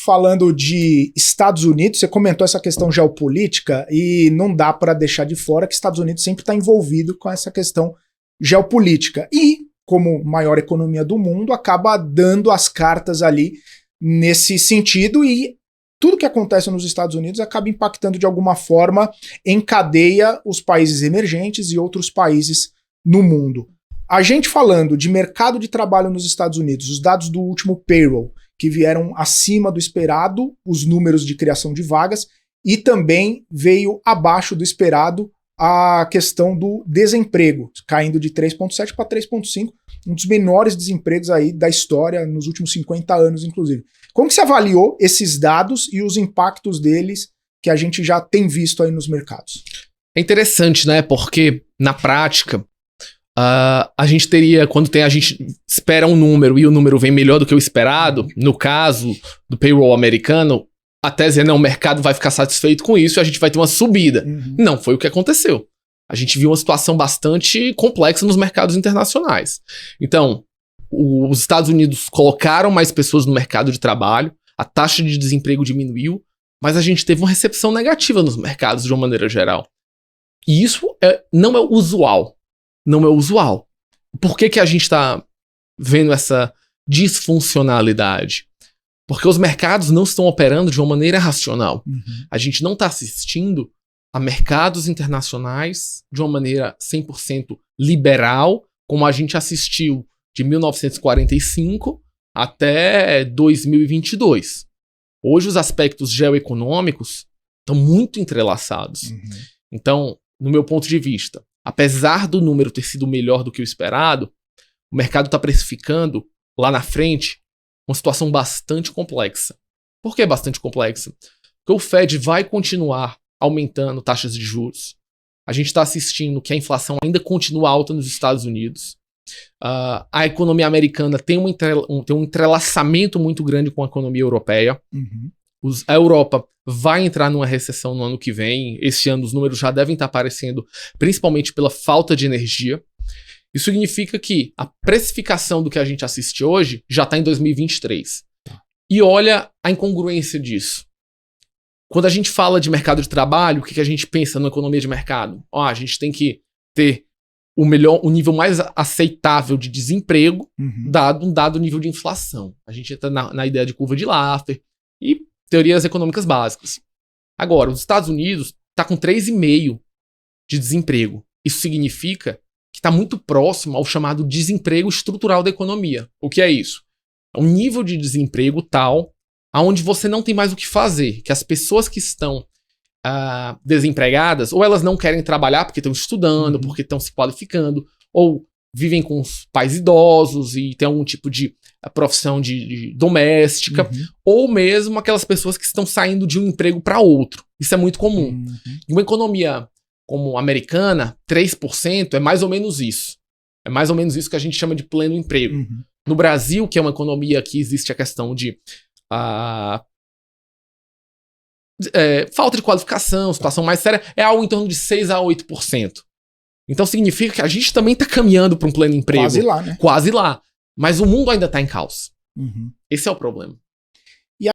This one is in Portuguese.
falando de Estados Unidos, você comentou essa questão geopolítica e não dá para deixar de fora que Estados Unidos sempre está envolvido com essa questão geopolítica. E, como maior economia do mundo, acaba dando as cartas ali nesse sentido e tudo que acontece nos Estados Unidos acaba impactando de alguma forma em cadeia os países emergentes e outros países no mundo. A gente falando de mercado de trabalho nos Estados Unidos, os dados do último payroll, que vieram acima do esperado, os números de criação de vagas, e também veio abaixo do esperado a questão do desemprego, caindo de 3,7 para 3,5, um dos menores desempregos aí da história nos últimos 50 anos, inclusive. Como que você avaliou esses dados e os impactos deles que a gente já tem visto aí nos mercados? É interessante, né? Porque, na prática, a gente teria, a gente espera um número e o número vem melhor do que o esperado, no caso do payroll americano, a tese é, não, o mercado vai ficar satisfeito com isso e a gente vai ter uma subida. Não foi o que aconteceu. A gente viu uma situação bastante complexa nos mercados internacionais. Então, os Estados Unidos colocaram mais pessoas no mercado de trabalho, a taxa de desemprego diminuiu, mas a gente teve uma recepção negativa nos mercados de uma maneira geral. E isso não é usual. Não é usual. Por que a gente está vendo essa disfuncionalidade? Porque os mercados não estão operando de uma maneira racional. A gente não está assistindo a mercados internacionais de uma maneira 100% liberal, como a gente assistiu de 1945 até 2022. Hoje os aspectos geoeconômicos estão muito entrelaçados. Então, no meu ponto de vista, apesar do número ter sido melhor do que o esperado, o mercado está precificando lá na frente uma situação bastante complexa. Por que bastante complexa? Porque o Fed vai continuar aumentando taxas de juros. A gente está assistindo que a inflação ainda continua alta nos Estados Unidos. A economia americana tem um entrelaçamento muito grande com a economia europeia. A Europa vai entrar numa recessão no ano que vem. Esse ano os números já devem estar aparecendo, principalmente pela falta de energia. Isso significa que a precificação do que a gente assiste hoje já está em 2023. E olha a incongruência disso. Quando a gente fala de mercado de trabalho, o que a gente pensa na economia de mercado? A gente tem que ter o nível mais aceitável de desemprego, dado um dado nível de inflação. A gente entra na ideia de curva de Laffer e teorias econômicas básicas. Agora, os Estados Unidos está com 3,5% de desemprego. Isso significa que está muito próximo ao chamado desemprego estrutural da economia. O que é isso? É um nível de desemprego tal aonde você não tem mais o que fazer, que as pessoas que estão desempregadas, ou elas não querem trabalhar porque estão estudando, porque estão se qualificando, ou vivem com os pais idosos e tem algum tipo de profissão de doméstica, ou mesmo aquelas pessoas que estão saindo de um emprego para outro. Isso é muito comum. Em uma economia como a americana, 3% é mais ou menos isso. É mais ou menos isso que a gente chama de pleno emprego. No Brasil, que é uma economia que existe a questão de falta de qualificação, situação mais séria, é algo em torno de 6 a 8%. Então significa que a gente também está caminhando para um pleno emprego. Quase lá, né? Quase lá. Mas o mundo ainda está em caos. Esse é o problema.